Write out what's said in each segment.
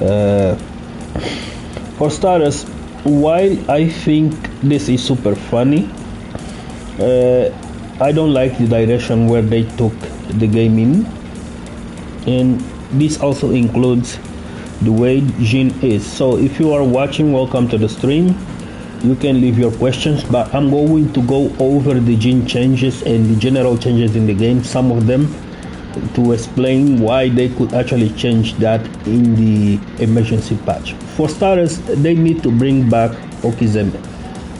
Uh, for starters, while I think this is super funny, uh, I don't like the direction where they took the game in, and this also includes the way Jin is. So if you are watching, welcome to the stream. You can leave your questions, but I'm going to go over the Jin changes and the general changes in the game, some of them, to explain why they could actually change that in the emergency patch. For starters, they need to bring back Okizeme.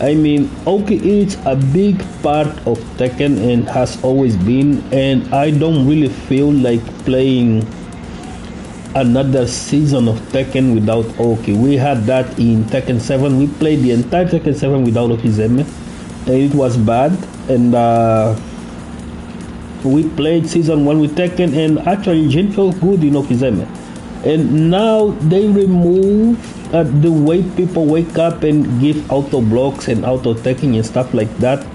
I mean, Oki is a big part of Tekken and has always been, and I don't really feel like playing another season of Tekken without Oki. We had that in Tekken 7. We played the entire Tekken 7 without Okizeme, and it was bad. And we played season 1 with Tekken, and actually Jin felt good in Okizeme. And now they remove the way people wake up and give auto blocks and auto attacking and stuff like that,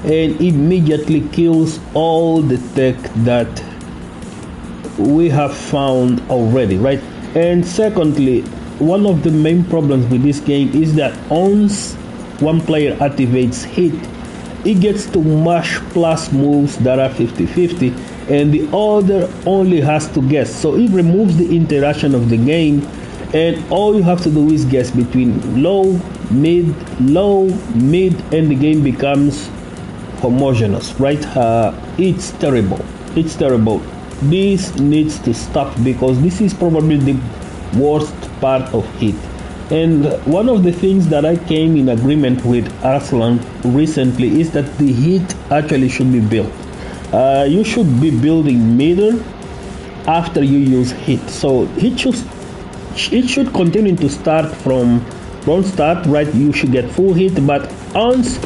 and immediately kills all the tech that we have found already, right? And secondly, one of the main problems with this game is that once one player activates hit, it gets to mash plus moves that are 50-50, and the other only has to guess. So it removes the interaction of the game, and all you have to do is guess between low, mid, and the game becomes homogeneous, right? It's terrible. It's terrible. This needs to stop because this is probably the worst part of hit. And one of the things that I came in agreement with Arslan recently is that the hit actually should be built. You should be building meter after you use hit. So it should continue to start from start, right? You should get full hit, but once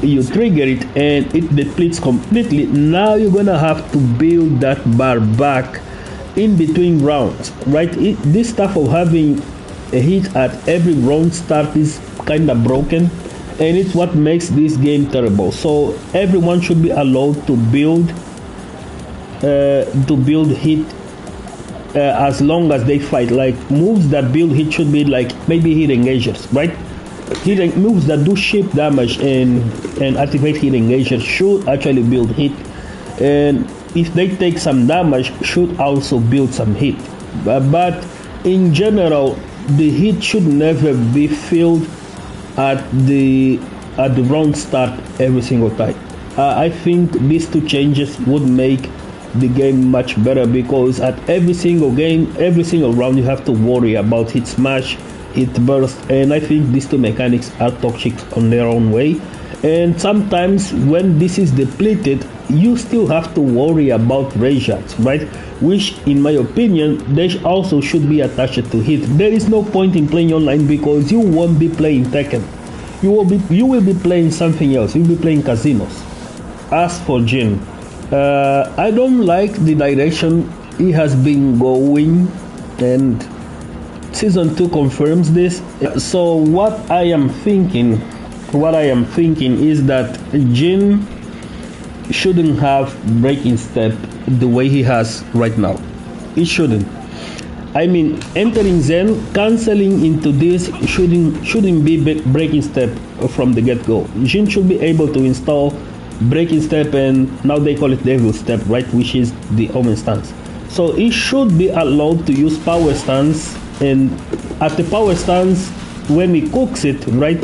you trigger it and it depletes completely, now you're gonna have to build that bar back in between rounds, right? This stuff of having a hit at every round start is kind of broken, and it's what makes this game terrible. So everyone should be allowed to build hit as long as they fight. Like moves that build hit should be like maybe hit engagers, right? Hit moves that do shape damage and activate hit engagers should actually build hit, and if they take some damage should also build some hit. But in general, the hit should never be filled at the round start every single time. I think these two changes would make the game much better, because at every single game, every single round, you have to worry about hit smash, hit burst, and I think these two mechanics are toxic on their own way. And sometimes when this is depleted, you still have to worry about rage shots, right? Which, in my opinion, they also should be attached to hit. There is no point in playing online because you won't be playing Tekken. You will be playing something else. You'll be playing casinos. As for Jin, I don't like the direction he has been going, and season 2 confirms this. So what I am thinking is that Jin shouldn't have breaking step the way he has right now. It shouldn't. I mean, entering Zen, canceling into this shouldn't be breaking step from the get-go. Jin should be able to install breaking step, and now they call it devil step, right, which is the omen stance. So it should be allowed to use power stance, and at the power stance, when he cooks it, right,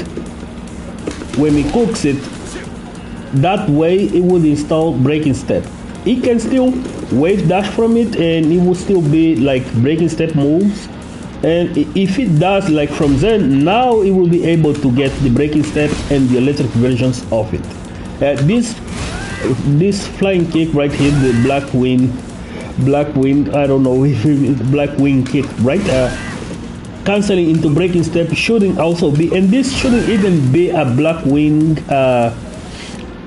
that way it will install breaking step. It can still wave dash from it, and it will still be like breaking step moves. And if it does like from Zen, now it will be able to get the breaking step and the electric versions of it. This flying kick right here, the black wind, I don't know if it's black wing kick, right? Canceling into breaking step shouldn't also be, and this shouldn't even be a black wing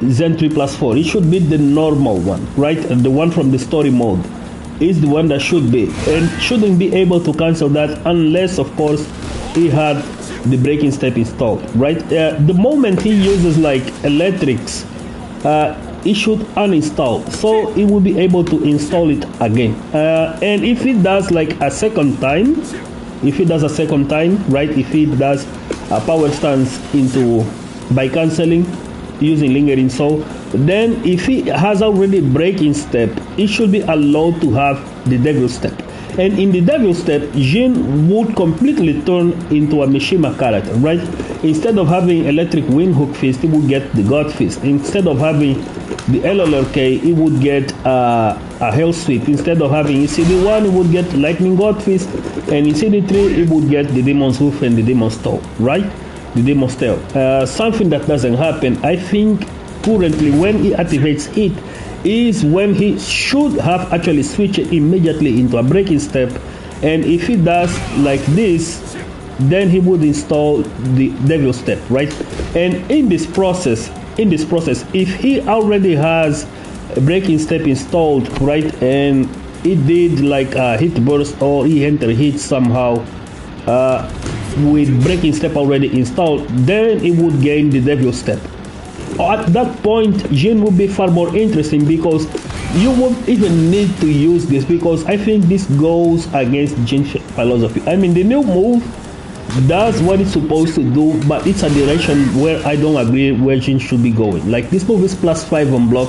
Zen 3+4. It should be the normal one, right? And the one from the story mode is the one that should be, and shouldn't be able to cancel that unless, of course, he had the breaking step installed, right? The moment he uses like electrics, it should uninstall, so it will be able to install it again. And if it does like a second time, If he does a second time, right, if he does a power stance into by cancelling using lingering soul, then if he has already breaking step, it should be allowed to have the devil step. And in the devil step, Jin would completely turn into a Mishima character, right? Instead of having electric wind hook fist, he would get the god fist. Instead of having the LLRK, he would get a hell sweep. Instead of having CD1, he would get lightning god fist, and in CD3, he would get the demon's hoof and the demon's toe, right? The demon's tail. Something that doesn't happen, I think, currently when he activates it, is when he should have actually switched immediately into a breaking step, and if he does like this, then he would install the devil step, right? And in this process, if he already has a breaking step installed, right, and it did like a hit burst or he entered hit somehow with breaking step already installed, then it would gain the devil step. At that point, Jin would be far more interesting because you won't even need to use this, because I think this goes against Jin's philosophy. I mean, the new move does what it's supposed to do, but it's a direction where I don't agree where Jin should be going. Like, this move is +5 on block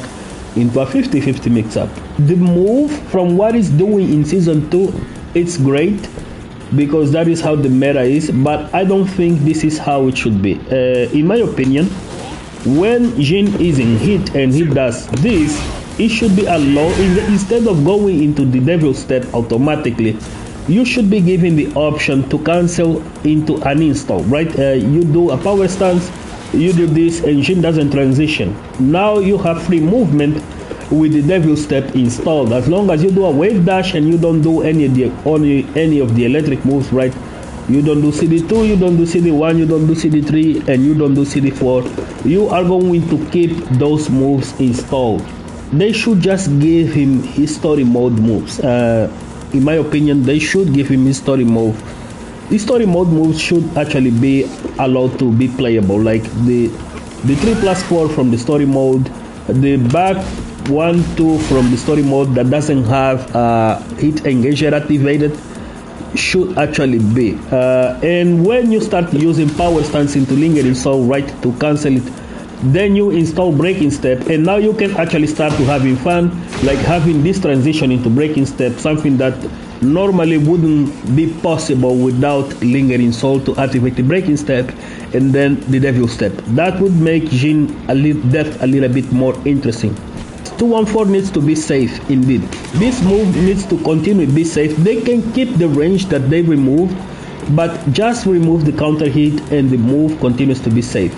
into a 50-50 mix-up. The move, from what it's doing in Season 2, it's great, because that is how the meta is, but I don't think this is how it should be. In my opinion, when Jin is in hit and he does this, it should be allowed, instead of going into the devil step automatically, you should be given the option to cancel into an install, right? You do a power stance, you do this, and Jin doesn't transition. Now you have free movement with the devil step installed, as long as you do a wave dash and you don't do any of the electric moves, right? You don't do CD2, you don't do CD1, you don't do CD3, and you don't do CD4. You are going to keep those moves installed. They should just give him his story mode moves. In my opinion, they should give him his story mode. His story mode moves should actually be allowed to be playable, like the 3+4 from the story mode, the back 1-2 from the story mode that doesn't have hit engager activated, should actually be. And when you start using power stance into lingering soul, right, to cancel it, then you install breaking step, and now you can actually start to having fun, like having this transition into breaking step, something that normally wouldn't be possible without lingering soul to activate the breaking step and then the devil step. That would make Jin a little bit more interesting. 214 needs to be safe indeed. This move needs to continue to be safe. They can keep the range that they removed, but just remove the counter hit and the move continues to be safe.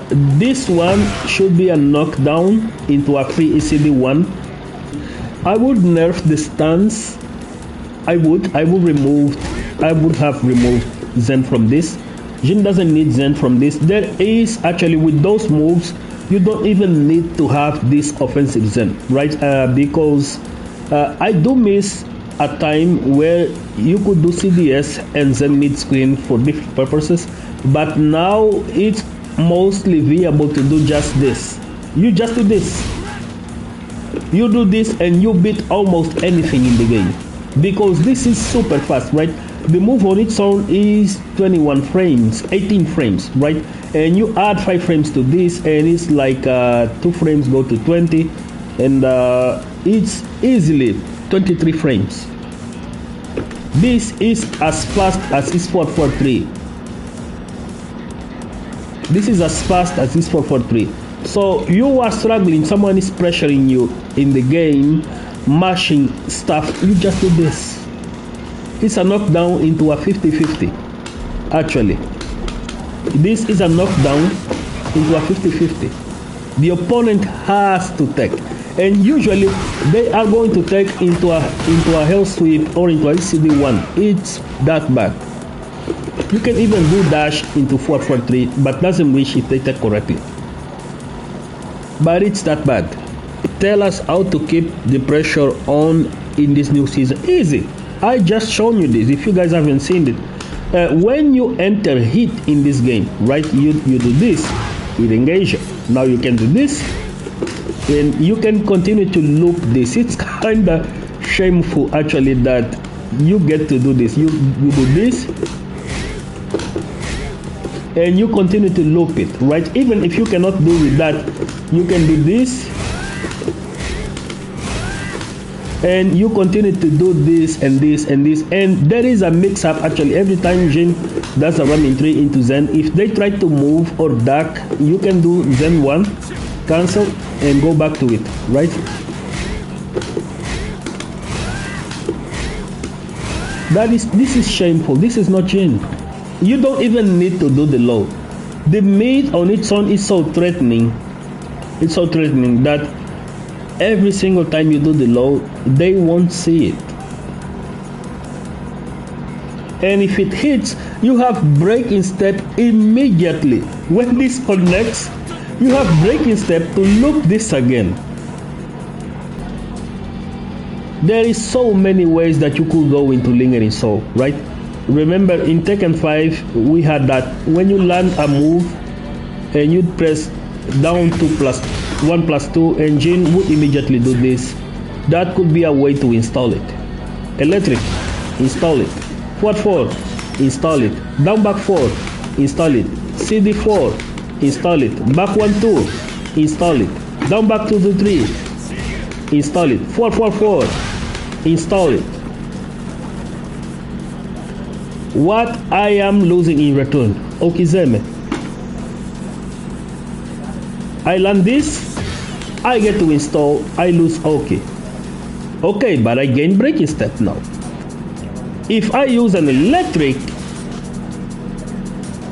This one should be a knockdown into a free ECD1. I would nerf the stance. I would have removed Zen from this. Jin doesn't need Zen from this. There is actually, with those moves, you don't even need to have this offensive Zen, right? Because I do miss a time where you could do CDS and Zen mid-screen for different purposes, but now it's mostly viable to do just this. You just do this. You do this and you beat almost anything in the game, because this is super fast, right? The move on its own is 21 frames, 18 frames, right? And you add 5 frames to this and it's like 2 frames go to 20, and it's easily 23 frames. This is as fast as is 443. This is as fast as is 443. So you are struggling, someone is pressuring you in the game, mashing stuff, you just do this. It's a knockdown into a 50-50. Actually, this is a knockdown into a 50-50. The opponent has to take, and usually they are going to take into a hell sweep or into a CD1. It's that bad. You can even do dash into 443, but doesn't reach if they take correctly. But it's that bad. Tell us how to keep the pressure on in this new season. Easy. I just shown you this. If you guys haven't seen it, when you enter hit in this game, right, you do this, hit engage. Now you can do this, and you can continue to loop this. It's kind of shameful actually that you get to do this. You do this, and you continue to loop it, right? Even if you cannot do with that, you can do this, and you continue to do this and this and this, and there is a mix-up actually every time Jin does a running tree into Zen. If they try to move or duck, you can do Zen 1, cancel, and go back to it, right? This is shameful. This is not Jin. You don't even need to do the load. The mid on its own is so threatening. It's so threatening that every single time you do the load, they won't see it. And if it hits, you have breaking step immediately. When this connects, you have breaking step to loop this again. There is so many ways that you could go into Lingering Soul, right? Remember in Tekken 5, we had that when you land a move and you press down 1+2 and Jin would immediately do this. That could be a way to install it. Electric, install it. Forward 4, install it. Down back 4, install it. CD4, install it. Back 1 2, install it. Down back 2 to 3, install it. 4 install it. What I am losing in return, Okizeme, I land this, I get to install, I lose okay, but I gain breaking step now. If I use an electric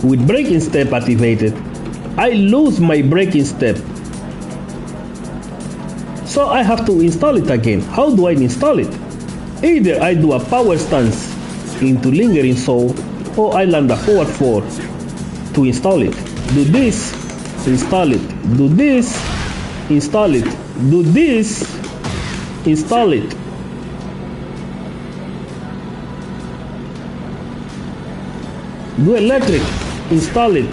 with breaking step activated, I lose my breaking step. So I have to install it again. How do I install it? Either I do a power stance into Lingering Soul, or I land a forward 4 to install it. Do this, install it. Do this, install it. Do this, install it. Do electric, install it.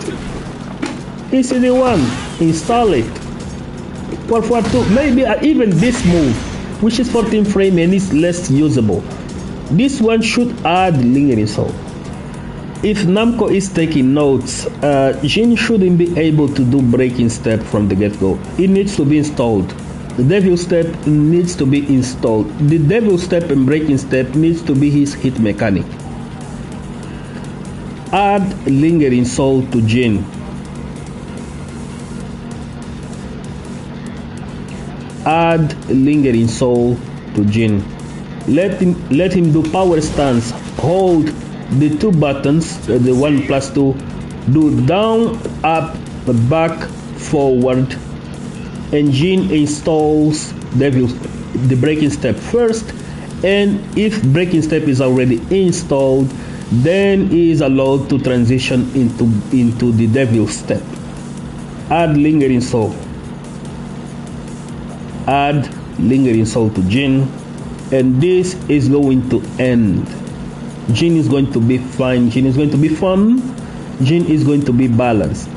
ECD1, install it. 442, maybe even this move, which is 14 frame and is less usable. This one should add Lingering Soul. If Namco is taking notes, Jin shouldn't be able to do breaking step from the get-go. It needs to be installed. The devil step needs to be installed. The devil step and breaking step needs to be his hit mechanic. Add Lingering Soul to Jin. Add Lingering Soul to Jin. Let him do power stance. Hold the 2 buttons, the 1+2. Do down, up, back, forward, and Jin installs the breaking step first. And if breaking step is already installed, then he is allowed to transition into the devil step. Add Lingering Soul. Add Lingering Soul to Jin, and this is going to end. Jin is going to be fine. Jin is going to be fun. Jin is going to be balanced.